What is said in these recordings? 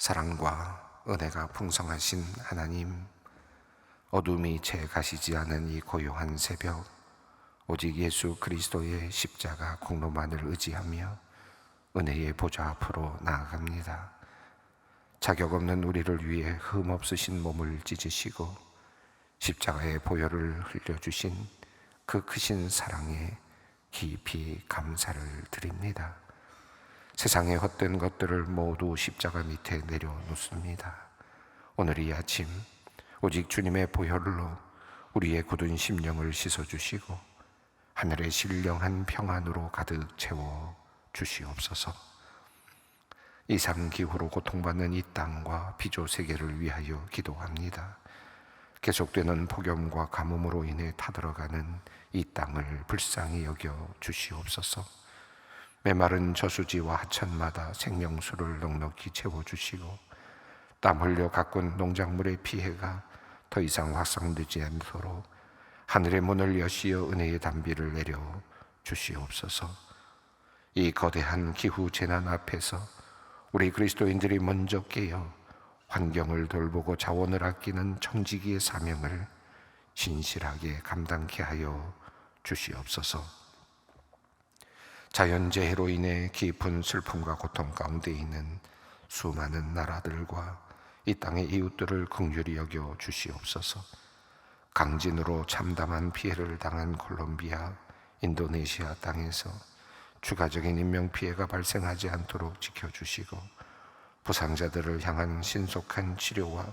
사랑과 은혜가 풍성하신 하나님, 어둠이 채 가시지 않은 이 고요한 새벽, 오직 예수 그리스도의 십자가 공로만을 의지하며 은혜의 보좌 앞으로 나아갑니다. 자격 없는 우리를 위해 흠 없으신 몸을 찢으시고 십자가의 보혈을 흘려주신 그 크신 사랑에 깊이 감사를 드립니다. 세상의 헛된 것들을 모두 십자가 밑에 내려놓습니다. 오늘 이 아침 오직 주님의 보혈로 우리의 굳은 심령을 씻어주시고 하늘의 신령한 평안으로 가득 채워 주시옵소서. 이상기후로 고통받는 이 땅과 피조 세계를 위하여 기도합니다. 계속되는 폭염과 가뭄으로 인해 타들어가는 이 땅을 불쌍히 여겨 주시옵소서. 메마른 저수지와 하천마다 생명수를 넉넉히 채워주시고 땀 흘려 가꾼 농작물의 피해가 더 이상 확산되지 않도록 하늘의 문을 여시어 은혜의 단비를 내려 주시옵소서. 이 거대한 기후 재난 앞에서 우리 그리스도인들이 먼저 깨어 환경을 돌보고 자원을 아끼는 청지기의 사명을 신실하게 감당케 하여 주시옵소서. 자연재해로 인해 깊은 슬픔과 고통 가운데 있는 수많은 나라들과 이 땅의 이웃들을 긍휼히 여겨 주시옵소서. 강진으로 참담한 피해를 당한 콜롬비아, 인도네시아 땅에서 추가적인 인명피해가 발생하지 않도록 지켜주시고 부상자들을 향한 신속한 치료와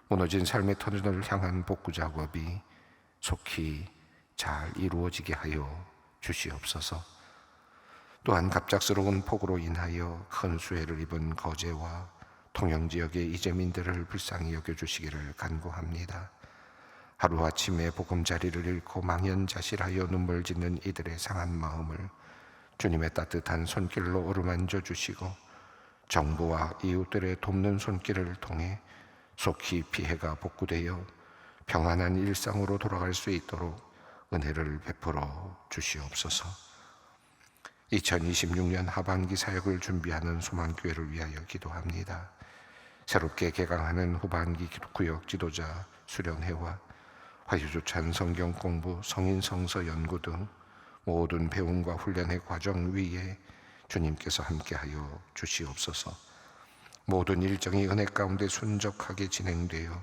무너진 삶의 터전을 향한 복구 작업이 속히 잘 이루어지게 하여 주시옵소서. 또한 갑작스러운 폭우로 인하여 큰 수해를 입은 거제와 통영지역의 이재민들을 불쌍히 여겨주시기를 간구합니다. 하루아침에 보금자리를 잃고 망연자실하여 눈물 짓는 이들의 상한 마음을 주님의 따뜻한 손길로 어루만져 주시고 정부와 이웃들의 돕는 손길을 통해 속히 피해가 복구되어 평안한 일상으로 돌아갈 수 있도록 은혜를 베풀어 주시옵소서. 2026년 하반기 사역을 준비하는 소망교회를 위하여 기도합니다. 새롭게 개강하는 후반기 구역 지도자 수련회와 화요조찬 성경 공부, 성인 성서 연구 등 모든 배움과 훈련의 과정 위에 주님께서 함께하여 주시옵소서. 모든 일정이 은혜 가운데 순적하게 진행되어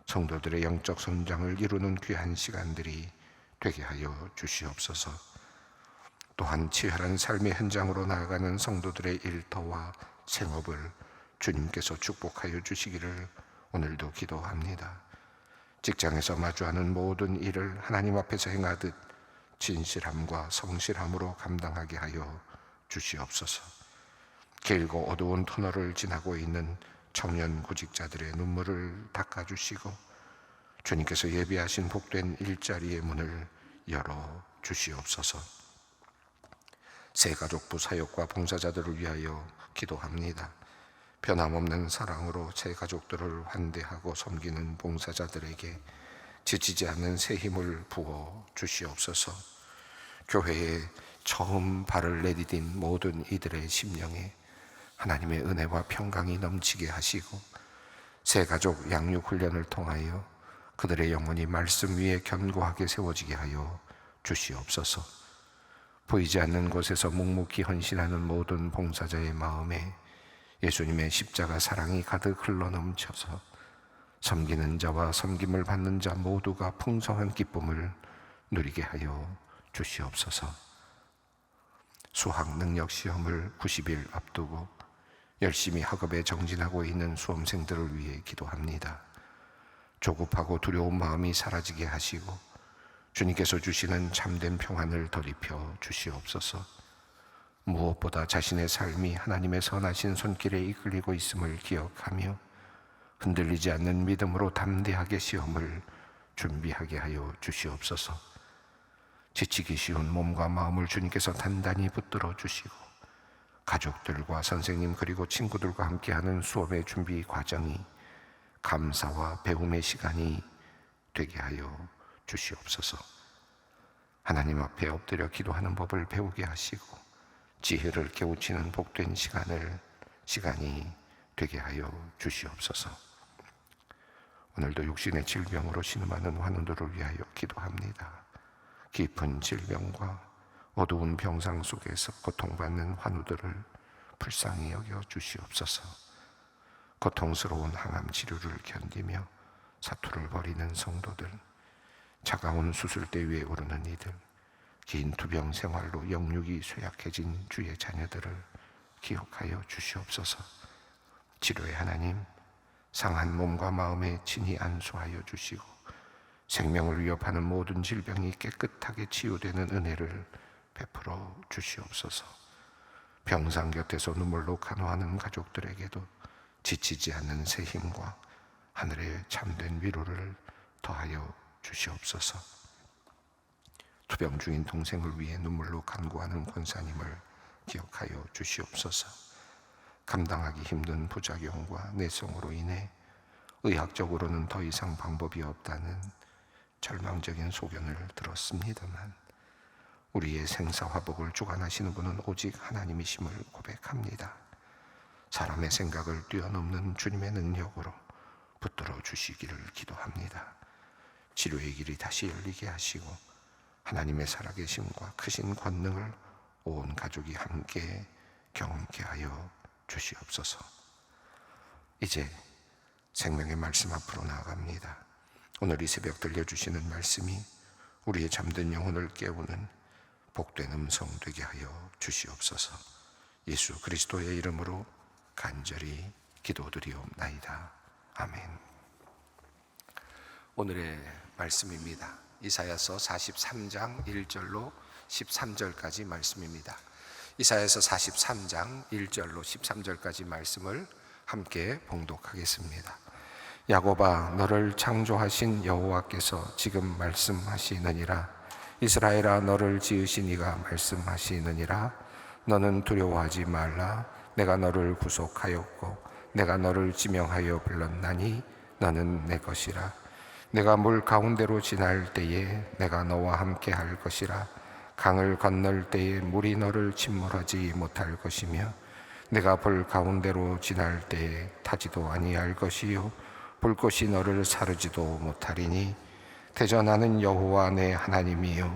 성도들의 영적 성장을 이루는 귀한 시간들이 되게 하여 주시옵소서. 또한 치열한 삶의 현장으로 나아가는 성도들의 일터와 생업을 주님께서 축복하여 주시기를 오늘도 기도합니다. 직장에서 마주하는 모든 일을 하나님 앞에서 행하듯 진실함과 성실함으로 감당하게 하여 주시옵소서. 길고 어두운 터널을 지나고 있는 청년 구직자들의 눈물을 닦아주시고 주님께서 예비하신 복된 일자리의 문을 열어 주시옵소서. 새가족부 사역과 봉사자들을 위하여 기도합니다. 변함없는 사랑으로 새 가족들을 환대하고 섬기는 봉사자들에게 지치지 않는 새 힘을 부어 주시옵소서. 교회에 처음 발을 내디딘 모든 이들의 심령에 하나님의 은혜와 평강이 넘치게 하시고 새 가족 양육 훈련을 통하여 그들의 영혼이 말씀 위에 견고하게 세워지게 하여 주시옵소서. 보이지 않는 곳에서 묵묵히 헌신하는 모든 봉사자의 마음에 예수님의 십자가 사랑이 가득 흘러넘쳐서 섬기는 자와 섬김을 받는 자 모두가 풍성한 기쁨을 누리게 하여 주시옵소서. 수학 능력 시험을 90일 앞두고 열심히 학업에 정진하고 있는 수험생들을 위해 기도합니다. 조급하고 두려운 마음이 사라지게 하시고 주님께서 주시는 참된 평안을 덧입혀 주시옵소서. 무엇보다 자신의 삶이 하나님의 선하신 손길에 이끌리고 있음을 기억하며 흔들리지 않는 믿음으로 담대하게 시험을 준비하게 하여 주시옵소서. 지치기 쉬운 몸과 마음을 주님께서 단단히 붙들어 주시고 가족들과 선생님 그리고 친구들과 함께하는 수업의 준비 과정이 감사와 배움의 시간이 되게 하여 주시옵소서. 하나님 앞에 엎드려 기도하는 법을 배우게 하시고 지혜를 깨우치는 복된 시간이 되게 하여 주시옵소서. 오늘도 육신의 질병으로 신음하는 환우들을 위하여 기도합니다. 깊은 질병과 어두운 병상 속에서 고통받는 환우들을 불쌍히 여겨 주시옵소서. 고통스러운 항암 치료를 견디며 사투를 벌이는 성도들, 차가운 수술대 위에 오르는 이들, 긴 투병 생활로 영육이 쇠약해진 주의 자녀들을 기억하여 주시옵소서. 치료의 하나님, 상한 몸과 마음에 친히 안수하여 주시고 생명을 위협하는 모든 질병이 깨끗하게 치유되는 은혜를 베풀어 주시옵소서. 병상 곁에서 눈물로 간호하는 가족들에게도 지치지 않는 새 힘과 하늘의 참된 위로를 더하여 주시옵소서. 투병 중인 동생을 위해 눈물로 간구하는 권사님을 기억하여 주시옵소서. 감당하기 힘든 부작용과 내성으로 인해 의학적으로는 더 이상 방법이 없다는 절망적인 소견을 들었습니다만 우리의 생사화복을 주관하시는 분은 오직 하나님이심을 고백합니다. 사람의 생각을 뛰어넘는 주님의 능력으로 붙들어 주시기를 기도합니다. 치료의 길이 다시 열리게 하시고 하나님의 살아계심과 크신 권능을 온 가족이 함께 경험케 하여 주시옵소서. 이제 생명의 말씀 앞으로 나아갑니다. 오늘 이 새벽 들려주시는 말씀이 우리의 잠든 영혼을 깨우는 복된 음성 되게 하여 주시옵소서. 예수 그리스도의 이름으로 간절히 기도드리옵나이다. 아멘. 오늘의 말씀입니다. 이사야서 43장 1절로 13절까지 말씀입니다. 이사야서 43장 1절로 13절까지 말씀을 함께 봉독하겠습니다. 야곱아, 너를 창조하신 여호와께서 지금 말씀하시느니라. 이스라엘아, 너를 지으신 이가 말씀하시느니라. 너는 두려워하지 말라. 내가 너를 구속하였고 내가 너를 지명하여 불렀나니 너는 내 것이라. 내가 물 가운데로 지날 때에 내가 너와 함께 할 것이라. 강을 건널 때에 물이 너를 침몰하지 못할 것이며 내가 불 가운데로 지날 때에 타지도 아니할 것이요 불꽃이 너를 사르지도 못하리니 대전하는 여호와 내 하나님이요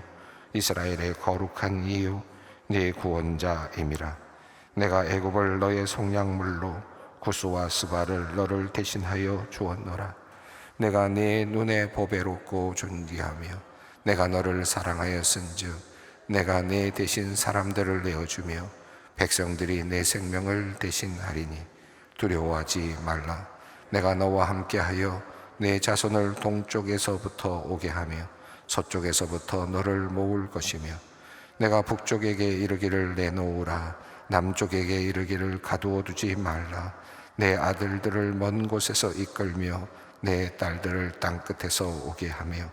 이스라엘의 거룩한 이요 네 구원자임이라. 내가 애굽을 너의 속량물로 구스와 스바를 너를 대신하여 주었노라. 내가 네 눈에 보배롭고 존귀하며 내가 너를 사랑하였은즉 내가 네 대신 사람들을 내어주며 백성들이 내 생명을 대신하리니 두려워하지 말라. 내가 너와 함께하여 내 자손을 동쪽에서부터 오게 하며 서쪽에서부터 너를 모을 것이며 내가 북쪽에게 이르기를 내놓으라. 남쪽에게 이르기를 가두어 두지 말라. 내 아들들을 먼 곳에서 이끌며 내 딸들을 땅끝에서 오게 하며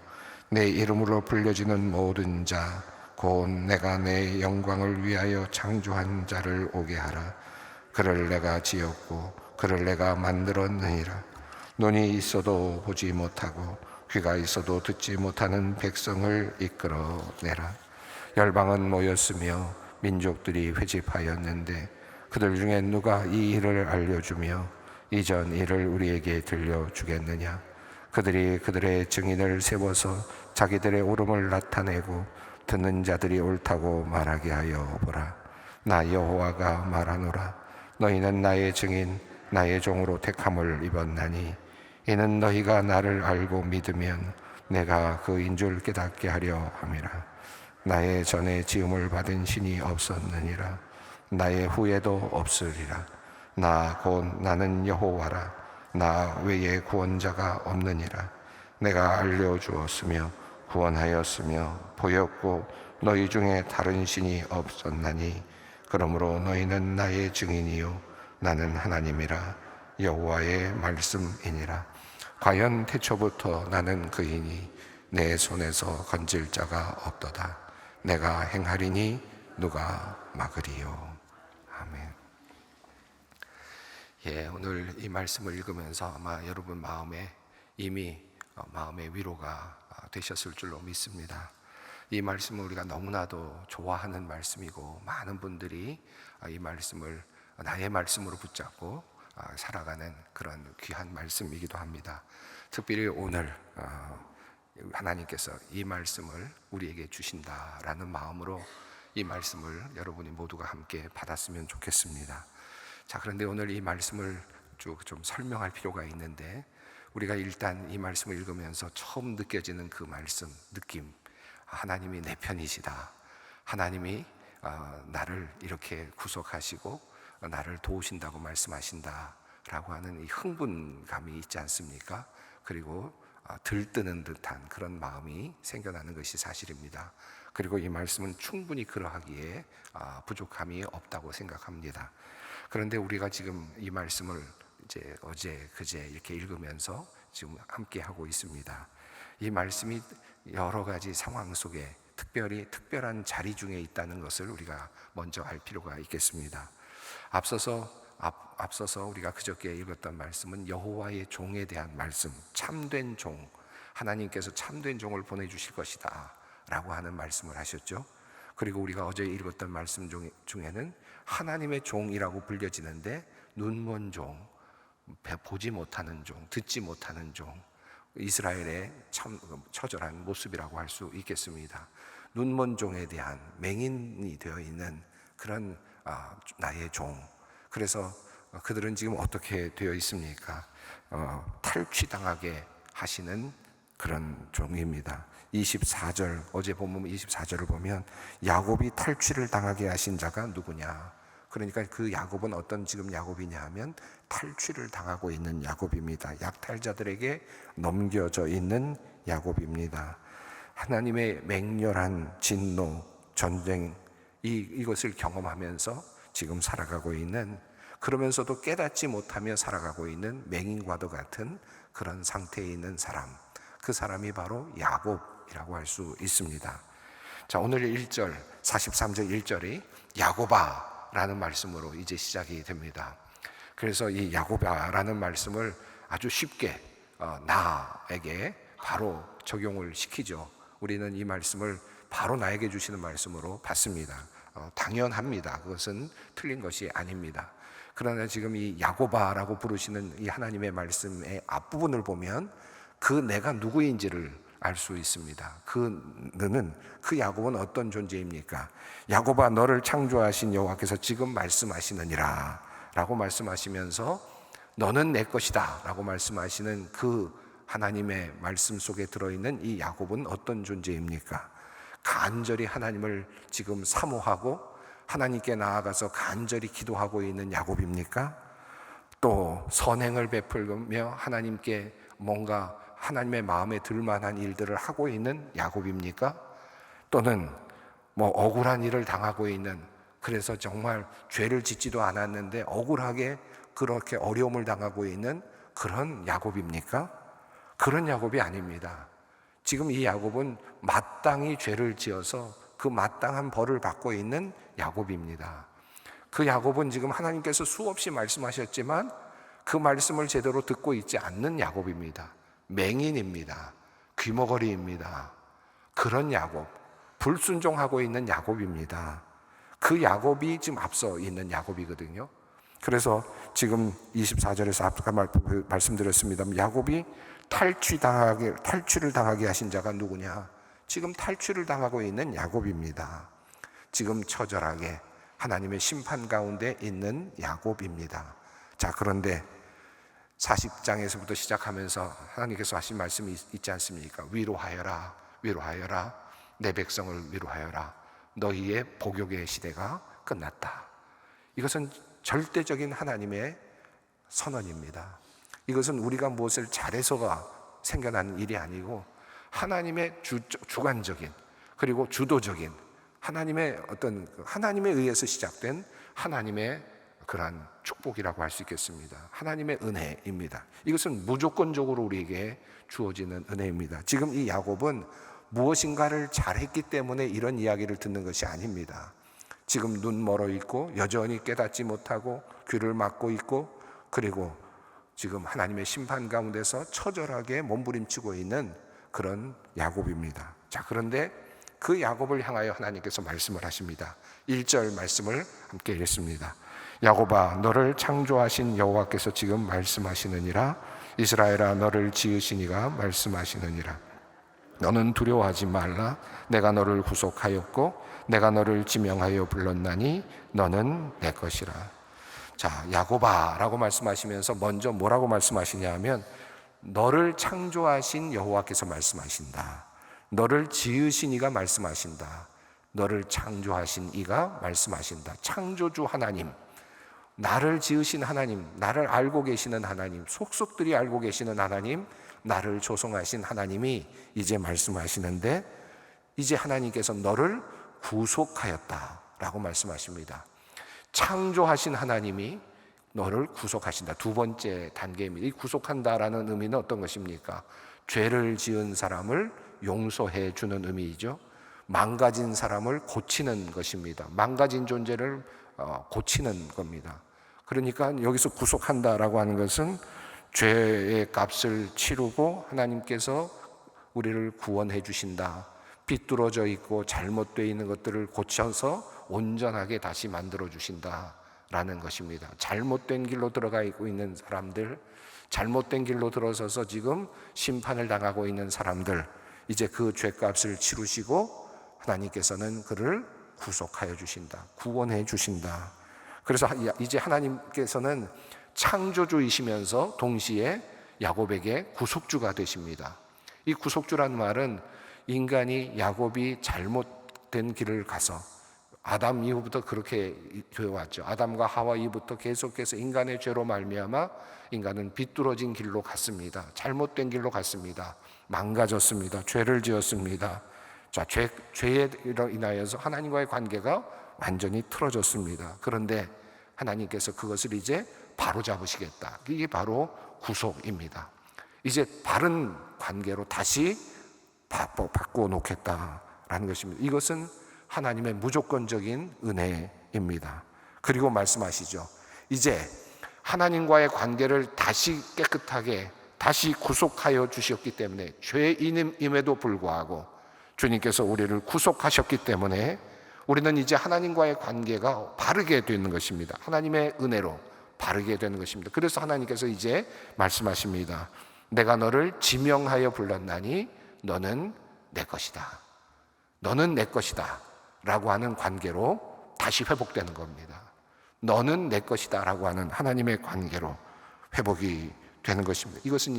내 이름으로 불려지는 모든 자 곧 내가 내 영광을 위하여 창조한 자를 오게 하라. 그를 내가 지었고 그를 내가 만들었느니라. 눈이 있어도 보지 못하고 귀가 있어도 듣지 못하는 백성을 이끌어내라. 열방은 모였으며 민족들이 회집하였는데 그들 중에 누가 이 일을 알려주며 이전 일을 우리에게 들려주겠느냐. 그들이 그들의 증인을 세워서 자기들의 옳음을 나타내고 듣는 자들이 옳다고 말하게 하여 보라. 나 여호와가 말하노라. 너희는 나의 증인 나의 종으로 택함을 입었나니 이는 너희가 나를 알고 믿으면 내가 그인 줄 깨닫게 하려 함이라. 나의 전에 지음을 받은 신이 없었느니라. 나의 후에도 없으리라. 나 곧 나는 여호와라. 나 외에 구원자가 없느니라. 내가 알려주었으며 구원하였으며 보였고 너희 중에 다른 신이 없었나니 그러므로 너희는 나의 증인이요 나는 하나님이라. 여호와의 말씀이니라. 과연 태초부터 나는 그이니 내 손에서 건질 자가 없도다. 내가 행하리니 누가 막으리요. 아멘. 오늘 이 말씀을 읽으면서 아마 여러분 마음에 이미 마음의 위로가 되셨을 줄로 믿습니다. 이 말씀을 우리가 너무나도 좋아하는 말씀이고 많은 분들이 이 말씀을 나의 말씀으로 붙잡고 살아가는 그런 귀한 말씀이기도 합니다. 특별히 오늘 하나님께서 이 말씀을 우리에게 주신다라는 마음으로 이 말씀을 여러분이 모두가 함께 받았으면 좋겠습니다. 자, 그런데 오늘 이 말씀을 쭉 좀 설명할 필요가 있는데, 우리가 일단 이 말씀을 읽으면서 처음 느껴지는 그 말씀, 느낌, 하나님이 내 편이시다, 하나님이 나를 이렇게 구속하시고 나를 도우신다고 말씀하신다 라고 하는 이 흥분감이 있지 않습니까? 그리고 들뜨는 듯한 그런 마음이 생겨나는 것이 사실입니다. 그리고 이 말씀은 충분히 그러하기에 부족함이 없다고 생각합니다. 그런데 우리가 지금 이 말씀을 이제 어제 그제 이렇게 읽으면서 지금 함께 하고 있습니다. 이 말씀이 여러 가지 상황 속에 특별히 특별한 자리 중에 있다는 것을 우리가 먼저 알 필요가 있겠습니다. 앞서서 우리가 그저께 읽었던 말씀은 여호와의 종에 대한 말씀, 참된 종, 하나님께서 참된 종을 보내주실 것이다 라고 하는 말씀을 하셨죠. 그리고 우리가 어제 읽었던 말씀 중에는 하나님의 종이라고 불려지는데 눈먼 종, 보지 못하는 종, 듣지 못하는 종, 이스라엘의 참 처절한 모습이라고 할 수 있겠습니다. 눈먼 종에 대한 맹인이 되어 있는 그런 나의 종. 그래서 그들은 지금 어떻게 되어 있습니까? 탈취당하게 하시는 그런 종입니다. 24절, 어제 본문 24절을 보면 야곱이 탈취를 당하게 하신 자가 누구냐? 그러니까 그 야곱은 어떤 지금 야곱이냐 하면 탈취를 당하고 있는 야곱입니다. 약탈자들에게 넘겨져 있는 야곱입니다. 하나님의 맹렬한 진노, 전쟁, 이것을 경험하면서 지금 살아가고 있는, 그러면서도 깨닫지 못하며 살아가고 있는 맹인과도 같은 그런 상태에 있는 사람, 그 사람이 바로 야곱이라고 할 수 있습니다. 자, 오늘 1절 43절 1절이 야곱아 라는 말씀으로 이제 시작이 됩니다. 그래서 이 야곱아 라는 말씀을 아주 쉽게 나에게 바로 적용을 시키죠. 우리는 이 말씀을 바로 나에게 주시는 말씀으로 받습니다. 당연합니다. 그것은 틀린 것이 아닙니다. 그러나 지금 이 야곱아라고 부르시는 이 하나님의 말씀의 앞부분을 보면 그 내가 누구인지를 알 수 있습니다. 그 야곱은 어떤 존재입니까? 야곱아 너를 창조하신 여호와께서 지금 말씀하시느니라 라고 말씀하시면서 너는 내 것이다 라고 말씀하시는 그 하나님의 말씀 속에 들어있는 이 야곱은 어떤 존재입니까? 간절히 하나님을 지금 사모하고 하나님께 나아가서 간절히 기도하고 있는 야곱입니까? 또 선행을 베풀며 하나님께 뭔가 하나님의 마음에 들만한 일들을 하고 있는 야곱입니까? 또는 억울한 일을 당하고 있는, 그래서 정말 죄를 짓지도 않았는데 억울하게 그렇게 어려움을 당하고 있는 그런 야곱입니까? 그런 야곱이 아닙니다. 지금 이 야곱은 마땅히 죄를 지어서 그 마땅한 벌을 받고 있는 야곱입니다. 그 야곱은 지금 하나님께서 수없이 말씀하셨지만 그 말씀을 제대로 듣고 있지 않는 야곱입니다. 맹인입니다. 귀머거리입니다. 그런 야곱, 불순종하고 있는 야곱입니다. 그 야곱이 지금 앞서 있는 야곱이거든요. 그래서 지금 24절에서 아까 말씀드렸습니다. 야곱이 탈취를 당하게 하신 자가 누구냐? 지금 탈취를 당하고 있는 야곱입니다. 지금 처절하게 하나님의 심판 가운데 있는 야곱입니다. 자, 그런데 40장에서부터 시작하면서 하나님께서 하신 말씀이 있지 않습니까? 위로하여라, 위로하여라, 내 백성을 위로하여라. 너희의 복역의 시대가 끝났다. 이것은 절대적인 하나님의 선언입니다. 이것은 우리가 무엇을 잘해서가 생겨나는 일이 아니고 하나님의 주관적인 그리고 주도적인 하나님에 의해서 시작된 하나님의 그러한 축복이라고 할 수 있겠습니다. 하나님의 은혜입니다. 이것은 무조건적으로 우리에게 주어지는 은혜입니다. 지금 이 야곱은 무엇인가를 잘했기 때문에 이런 이야기를 듣는 것이 아닙니다. 지금 눈 멀어 있고 여전히 깨닫지 못하고 귀를 막고 있고 그리고 지금 하나님의 심판 가운데서 처절하게 몸부림치고 있는 그런 야곱입니다. 자, 그런데 그 야곱을 향하여 하나님께서 말씀을 하십니다. 1절 말씀을 함께 읽습니다. 야곱아 너를 창조하신 여호와께서 지금 말씀하시느니라. 이스라엘아 너를 지으신 이가 말씀하시느니라. 너는 두려워하지 말라. 내가 너를 구속하였고 내가 너를 지명하여 불렀나니 너는 내 것이라. 자, 야곱아 라고 말씀하시면서 먼저 뭐라고 말씀하시냐 하면 너를 창조하신 여호와께서 말씀하신다. 너를 지으신 이가 말씀하신다. 너를 창조하신 이가 말씀하신다. 창조주 하나님, 나를 지으신 하나님, 나를 알고 계시는 하나님, 속속들이 알고 계시는 하나님, 나를 조성하신 하나님이 이제 말씀하시는데, 이제 하나님께서 너를 구속하였다라고 말씀하십니다. 창조하신 하나님이 너를 구속하신다. 두 번째 단계입니다. 이 구속한다라는 의미는 어떤 것입니까? 죄를 지은 사람을 용서해 주는 의미이죠. 망가진 사람을 고치는 것입니다. 망가진 존재를 고치는 겁니다. 그러니까 여기서 구속한다라고 하는 것은 죄의 값을 치르고 하나님께서 우리를 구원해 주신다. 비뚤어져 있고 잘못되어 있는 것들을 고쳐서 온전하게 다시 만들어 주신다라는 것입니다. 잘못된 길로 들어가 있는 사람들, 잘못된 길로 들어서서 지금 심판을 당하고 있는 사람들, 이제 그 죄값을 치르시고 하나님께서는 그를 구속하여 주신다. 구원해 주신다. 그래서 이제 하나님께서는 창조주이시면서 동시에 야곱에게 구속주가 되십니다. 이 구속주란 말은 인간이 야곱이 잘못된 길을 가서 아담 이후부터 그렇게 되어왔죠. 아담과 하와 이후부터 계속해서 인간의 죄로 말미암아 인간은 비뚤어진 길로 갔습니다. 잘못된 길로 갔습니다. 망가졌습니다. 죄를 지었습니다. 자, 죄에 인하여서 하나님과의 관계가 완전히 틀어졌습니다. 그런데 하나님께서 그것을 이제 바로잡으시겠다. 이게 바로 구속입니다. 이제 바른 관계로 다시 바꾸어 놓겠다라는 것입니다. 이것은 하나님의 무조건적인 은혜입니다. 그리고 말씀하시죠. 이제 하나님과의 관계를 다시 깨끗하게 다시 구속하여 주셨기 때문에 죄인임에도 불구하고 주님께서 우리를 구속하셨기 때문에 우리는 이제 하나님과의 관계가 바르게 되는 것입니다. 하나님의 은혜로 바르게 되는 것입니다. 그래서 하나님께서 이제 말씀하십니다. 내가 너를 지명하여 불렀나니 너는 내 것이다. 너는 내 것이다 라고 하는 관계로 다시 회복되는 겁니다. 너는 내 것이다 라고 하는 하나님의 관계로 회복이 되는 것입니다. 이것은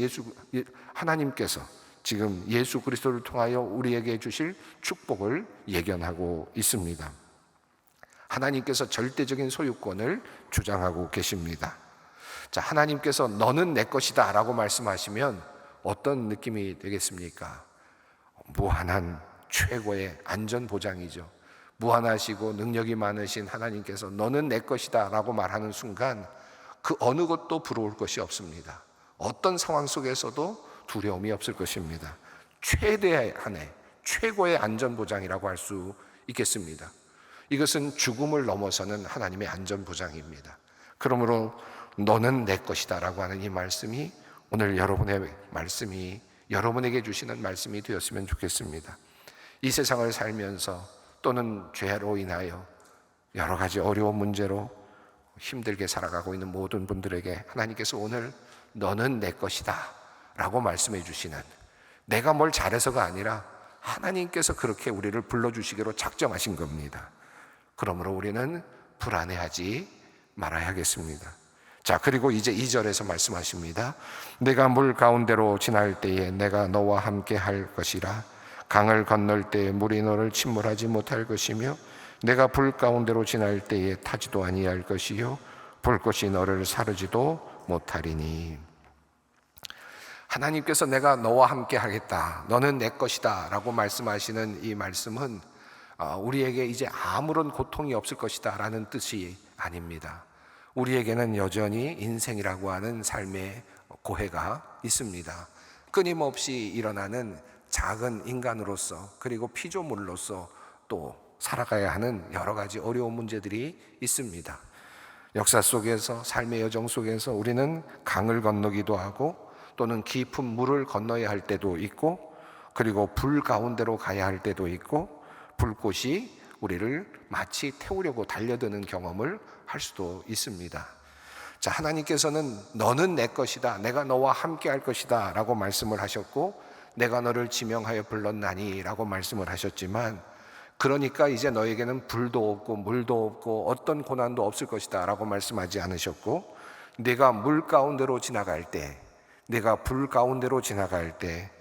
하나님께서 지금 예수 그리스도를 통하여 우리에게 주실 축복을 예견하고 있습니다. 하나님께서 절대적인 소유권을 주장하고 계십니다. 자, 하나님께서 너는 내 것이다 라고 말씀하시면 어떤 느낌이 되겠습니까? 무한한 최고의 안전보장이죠. 무한하시고 능력이 많으신 하나님께서 너는 내 것이다 라고 말하는 순간 그 어느 것도 부러울 것이 없습니다. 어떤 상황 속에서도 두려움이 없을 것입니다. 최대한의 최고의 안전보장이라고 할 수 있겠습니다. 이것은 죽음을 넘어서는 하나님의 안전보장입니다. 그러므로 너는 내 것이다 라고 하는 이 말씀이 오늘 여러분의 말씀이 여러분에게 주시는 말씀이 되었으면 좋겠습니다. 이 세상을 살면서 또는 죄로 인하여 여러 가지 어려운 문제로 힘들게 살아가고 있는 모든 분들에게 하나님께서 오늘 너는 내 것이다 라고 말씀해 주시는, 내가 뭘 잘해서가 아니라 하나님께서 그렇게 우리를 불러주시기로 작정하신 겁니다. 그러므로 우리는 불안해하지 말아야겠습니다. 자, 그리고 이제 2절에서 말씀하십니다. 내가 물 가운데로 지날 때에 내가 너와 함께 할 것이라. 강을 건널 때에 물이 너를 침몰하지 못할 것이며 내가 불 가운데로 지날 때에 타지도 아니할 것이요 불꽃이 너를 사르지도 못하리니. 하나님께서 내가 너와 함께 하겠다, 너는 내 것이다 라고 말씀하시는 이 말씀은 우리에게 이제 아무런 고통이 없을 것이다 라는 뜻이 아닙니다. 우리에게는 여전히 인생이라고 하는 삶의 고해가 있습니다. 끊임없이 일어나는 작은 인간으로서 그리고 피조물로서 또 살아가야 하는 여러 가지 어려운 문제들이 있습니다. 역사 속에서, 삶의 여정 속에서 우리는 강을 건너기도 하고 또는 깊은 물을 건너야 할 때도 있고, 그리고 불 가운데로 가야 할 때도 있고, 불꽃이 우리를 마치 태우려고 달려드는 경험을 할 수도 있습니다. 자, 하나님께서는 너는 내 것이다, 내가 너와 함께 할 것이다 라고 말씀을 하셨고, 내가 너를 지명하여 불렀나니 라고 말씀을 하셨지만, 그러니까 이제 너에게는 불도 없고 물도 없고 어떤 고난도 없을 것이다 라고 말씀하지 않으셨고, 내가 물 가운데로 지나갈 때, 내가 불 가운데로 지나갈 때,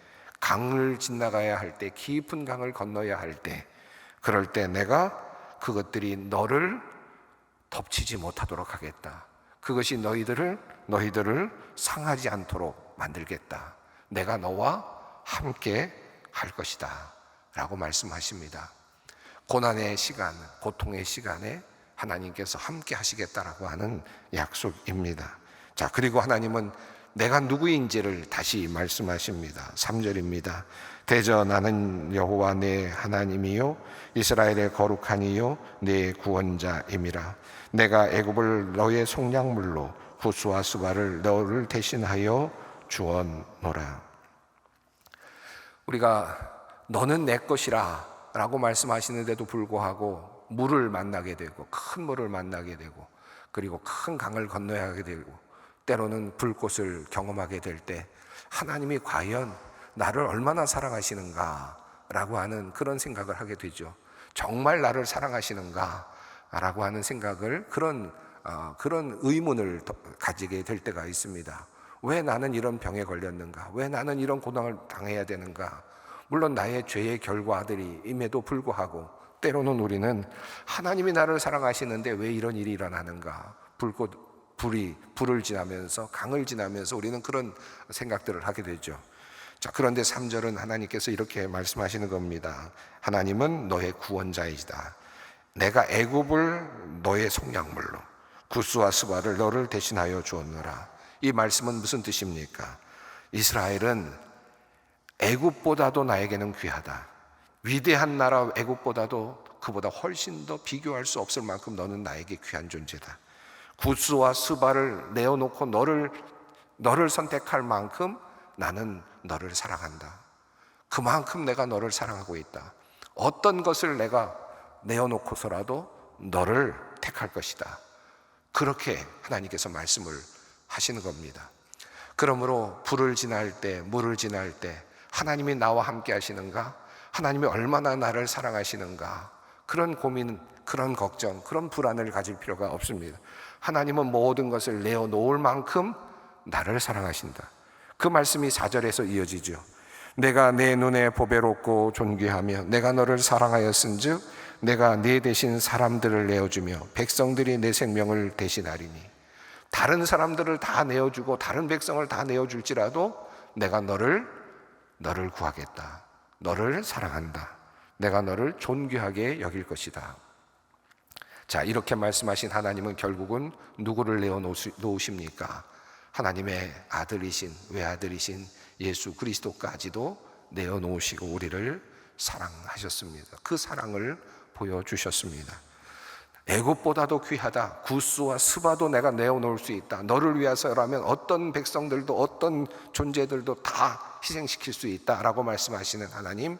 강을 지나가야 할 때, 깊은 강을 건너야 할 때, 그럴 때 내가 그것들이 너를 덮치지 못하도록 하겠다. 그것이 너희들을 상하지 않도록 만들겠다. 내가 너와 함께 할 것이다 라고 말씀하십니다. 고난의 시간, 고통의 시간에 하나님께서 함께 하시겠다라고 하는 약속입니다. 자, 그리고 하나님은 내가 누구인지를 다시 말씀하십니다. 3절입니다. 대저 나는 여호와 내 하나님이요 이스라엘의 거룩한 이요 내 구원자임이라. 내가 애굽을 너의 속량물로 구스와 스바를 너를 대신하여 주었노라. 우리가 너는 내 것이라 라고 말씀하시는데도 불구하고 물을 만나게 되고, 큰 물을 만나게 되고, 그리고 큰 강을 건너야 하게 되고, 때로는 불꽃을 경험하게 될 때 하나님이 과연 나를 얼마나 사랑하시는가 라고 하는 그런 생각을 하게 되죠. 정말 나를 사랑하시는가 라고 하는 생각을, 그런 의문을 가지게 될 때가 있습니다. 왜 나는 이런 병에 걸렸는가? 왜 나는 이런 고난을 당해야 되는가? 물론 나의 죄의 결과들임에도 불구하고 때로는 우리는 하나님이 나를 사랑하시는데 왜 이런 일이 일어나는가? 불을 지나면서, 강을 지나면서 우리는 그런 생각들을 하게 되죠. 자, 그런데 3절은 하나님께서 이렇게 말씀하시는 겁니다. 하나님은 너의 구원자이시다. 내가 애굽을 너의 속량물로 구스와 스바를 너를 대신하여 주었노라. 이 말씀은 무슨 뜻입니까? 이스라엘은 애굽보다도 나에게는 귀하다. 위대한 나라 애굽보다도 그보다 훨씬 더 비교할 수 없을 만큼 너는 나에게 귀한 존재다. 구스와 스바를 내어놓고 너를 선택할 만큼 나는 너를 사랑한다. 그만큼 내가 너를 사랑하고 있다. 어떤 것을 내가 내어놓고서라도 너를 택할 것이다. 그렇게 하나님께서 말씀을 하시는 겁니다. 그러므로 불을 지날 때, 물을 지날 때 하나님이 나와 함께 하시는가? 하나님이 얼마나 나를 사랑하시는가? 그런 고민, 그런 걱정, 그런 불안을 가질 필요가 없습니다. 하나님은 모든 것을 내어놓을 만큼 나를 사랑하신다. 그 말씀이 4절에서 이어지죠. 내가 내 눈에 보배롭고 존귀하며 내가 너를 사랑하였은즉 내가 네 대신 사람들을 내어주며 백성들이 내 생명을 대신하리니. 다른 사람들을 다 내어주고 다른 백성을 다 내어줄지라도 내가 너를 구하겠다. 너를 사랑한다. 내가 너를 존귀하게 여길 것이다. 자, 이렇게 말씀하신 하나님은 결국은 누구를 내어놓으십니까? 하나님의 아들이신, 외아들이신 예수 그리스도까지도 내어놓으시고 우리를 사랑하셨습니다. 그 사랑을 보여주셨습니다. 애굽보다도 귀하다. 구스와 스바도 내가 내어놓을 수 있다. 너를 위해서라면 어떤 백성들도 어떤 존재들도 다 희생시킬 수 있다라고 말씀하시는 하나님,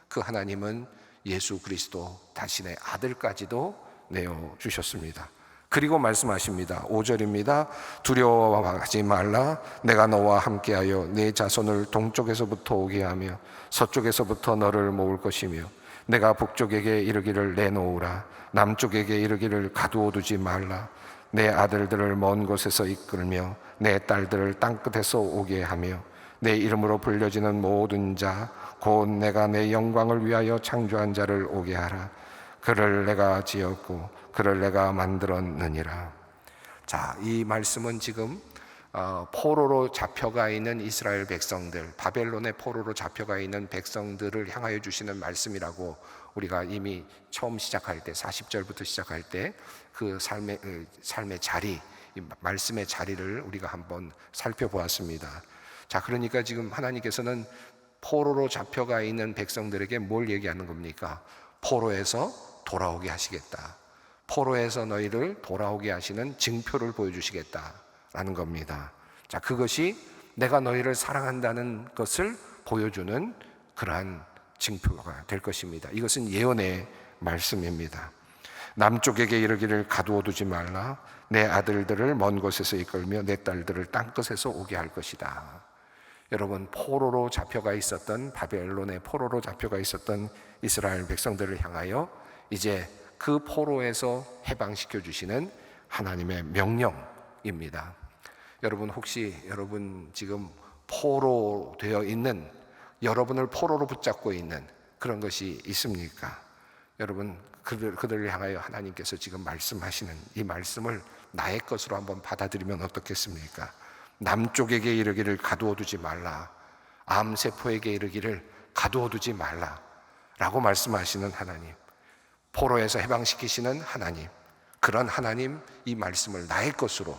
그 하나님은 예수 그리스도 자신의 아들까지도 내어주셨습니다. 그리고 말씀하십니다. 5절입니다. 두려워하지 말라. 내가 너와 함께하여 내 자손을 동쪽에서부터 오게 하며 서쪽에서부터 너를 모을 것이며 내가 북쪽에게 이르기를 내놓으라. 남쪽에게 이르기를 가두어 두지 말라. 내 아들들을 먼 곳에서 이끌며 내 딸들을 땅끝에서 오게 하며 내 이름으로 불려지는 모든 자 곧 내가 내 영광을 위하여 창조한 자를 오게 하라. 그를 내가 지었고 그를 내가 만들었느니라. 자, 이 말씀은 지금 포로로 잡혀가 있는 이스라엘 백성들, 바벨론의 포로로 잡혀가 있는 백성들을 향하여 주시는 말씀이라고 우리가 이미 처음 시작할 때 40절부터 시작할 때 그 삶의 자리, 말씀의 자리를 우리가 한번 살펴보았습니다. 자, 그러니까 지금 하나님께서는 포로로 잡혀가 있는 백성들에게 뭘 얘기하는 겁니까? 포로에서 돌아오게 하시겠다. 포로에서 너희를 돌아오게 하시는 징표를 보여주시겠다라는 겁니다. 자, 그것이 내가 너희를 사랑한다는 것을 보여주는 그러한 징표가 될 것입니다. 이것은 예언의 말씀입니다. 남쪽에게 이르기를 가두어 두지 말라. 내 아들들을 먼 곳에서 이끌며 내 딸들을 땅끝에서 오게 할 것이다. 여러분, 포로로 잡혀가 있었던, 바벨론의 포로로 잡혀가 있었던 이스라엘 백성들을 향하여 이제 그 포로에서 해방시켜 주시는 하나님의 명령입니다. 여러분, 혹시 여러분 지금 포로 되어 있는, 여러분을 포로로 붙잡고 있는 그런 것이 있습니까? 여러분, 그들을 향하여 하나님께서 지금 말씀하시는 이 말씀을 나의 것으로 한번 받아들이면 어떻겠습니까? 남쪽에게 이르기를 가두어 두지 말라. 암세포에게 이르기를 가두어 두지 말라 라고 말씀하시는 하나님, 포로에서 해방시키시는 하나님, 그런 하나님, 이 말씀을 나의 것으로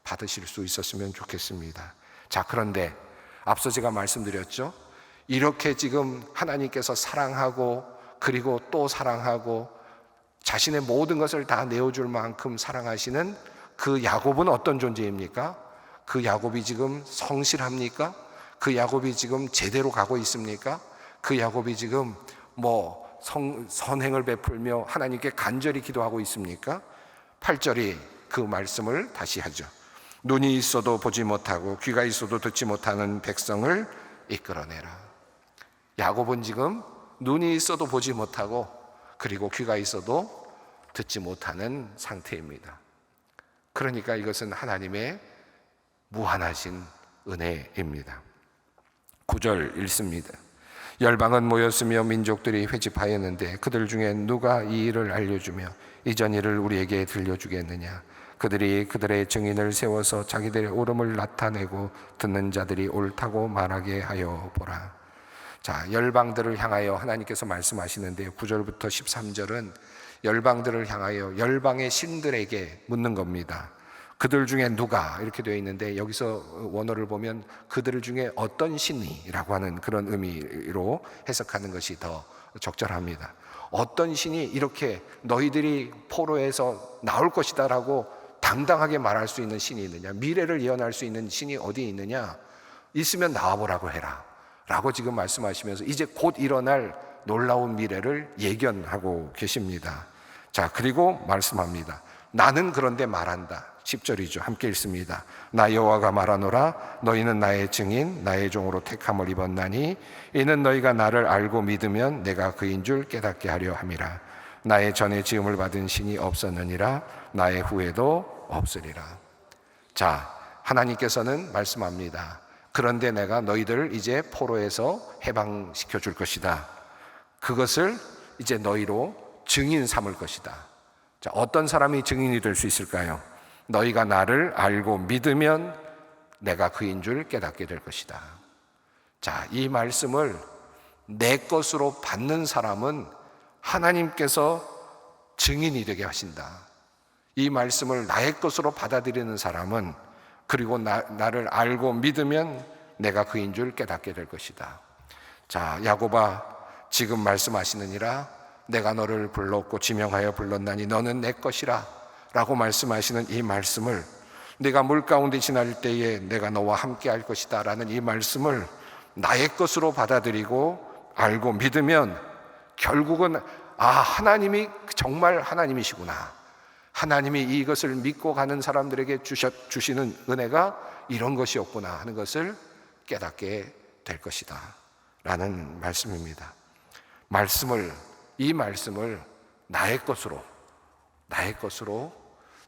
받으실 수 있었으면 좋겠습니다. 자, 그런데 앞서 제가 말씀드렸죠, 이렇게 지금 하나님께서 사랑하고 그리고 또 사랑하고 자신의 모든 것을 다 내어줄 만큼 사랑하시는 그 야곱은 어떤 존재입니까? 그 야곱이 지금 성실합니까? 그 야곱이 지금 제대로 가고 있습니까? 그 야곱이 지금 선행을 베풀며 하나님께 간절히 기도하고 있습니까? 8절이 그 말씀을 다시 하죠. 눈이 있어도 보지 못하고 귀가 있어도 듣지 못하는 백성을 이끌어내라. 야곱은 지금 눈이 있어도 보지 못하고 그리고 귀가 있어도 듣지 못하는 상태입니다. 그러니까 이것은 하나님의 무한하신 은혜입니다. 9절 읽습니다. 열방은 모였으며 민족들이 회집하였는데 그들 중에 누가 이 일을 알려주며 이전 일을 우리에게 들려주겠느냐? 그들이 그들의 증인을 세워서 자기들의 옳음을 나타내고 듣는 자들이 옳다고 말하게 하여 보라. 자, 열방들을 향하여 하나님께서 말씀하시는데요, 9절부터 13절은 열방들을 향하여 열방의 신들에게 묻는 겁니다. 그들 중에 누가 이렇게 되어 있는데, 여기서 원어를 보면 그들 중에 어떤 신이라고 하는 그런 의미로 해석하는 것이 더 적절합니다. 어떤 신이 이렇게 너희들이 포로에서 나올 것이다 라고 당당하게 말할 수 있는 신이 있느냐? 미래를 예언할 수 있는 신이 어디 있느냐? 있으면 나와보라고 해라 라고 지금 말씀하시면서 이제 곧 일어날 놀라운 미래를 예견하고 계십니다. 자, 그리고 말씀합니다. 나는 그런데 말한다. 10절이죠. 함께 읽습니다. 나 여호와가 말하노라. 너희는 나의 증인, 나의 종으로 택함을 입었나니 이는 너희가 나를 알고 믿으면 내가 그인 줄 깨닫게 하려 함이라. 나의 전에 지음을 받은 신이 없었느니라. 나의 후에도 없으리라. 자, 하나님께서는 말씀합니다. 그런데 내가 너희들을 이제 포로에서 해방시켜 줄 것이다. 그것을 이제 너희로 증인 삼을 것이다. 자, 어떤 사람이 증인이 될 수 있을까요? 너희가 나를 알고 믿으면 내가 그인 줄 깨닫게 될 것이다. 자, 이 말씀을 내 것으로 받는 사람은 하나님께서 증인이 되게 하신다. 이 말씀을 나의 것으로 받아들이는 사람은, 그리고 나를 알고 믿으면 내가 그인 줄 깨닫게 될 것이다. 자, 야곱아, 지금 말씀하시느니라. 내가 너를 불렀고 지명하여 불렀나니 너는 내 것이라 라고 말씀하시는 이 말씀을, 네가 물 가운데 지날 때에 내가 너와 함께 할 것이다 라는 이 말씀을 나의 것으로 받아들이고 알고 믿으면 결국은 하나님이 정말 하나님이시구나, 하나님이 이것을 믿고 가는 사람들에게 주시는 은혜가 이런 것이었구나 하는 것을 깨닫게 될 것이다 라는 말씀입니다. 이 말씀을 나의 것으로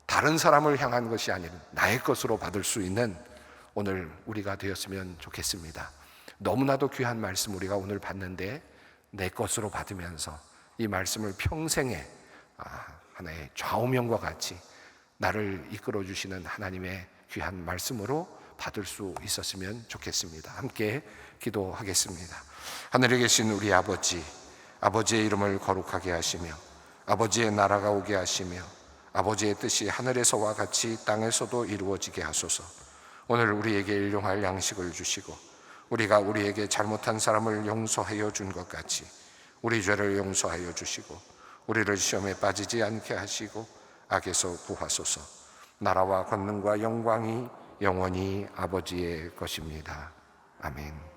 다른 사람을 향한 것이 아닌 나의 것으로 받을 수 있는 오늘 우리가 되었으면 좋겠습니다. 너무나도 귀한 말씀 우리가 오늘 받는데 내 것으로 받으면서 이 말씀을 평생에 하나의 좌우명과 같이 나를 이끌어 주시는 하나님의 귀한 말씀으로 받을 수 있었으면 좋겠습니다. 함께 기도하겠습니다. 하늘에 계신 우리 아버지, 아버지의 이름을 거룩하게 하시며 아버지의 나라가 오게 하시며 아버지의 뜻이 하늘에서와 같이 땅에서도 이루어지게 하소서. 오늘 우리에게 일용할 양식을 주시고 우리가 우리에게 잘못한 사람을 용서하여 준 것 같이 우리 죄를 용서하여 주시고 우리를 시험에 빠지지 않게 하시고 악에서 구하소서. 나라와 권능과 영광이 영원히 아버지의 것입니다. 아멘.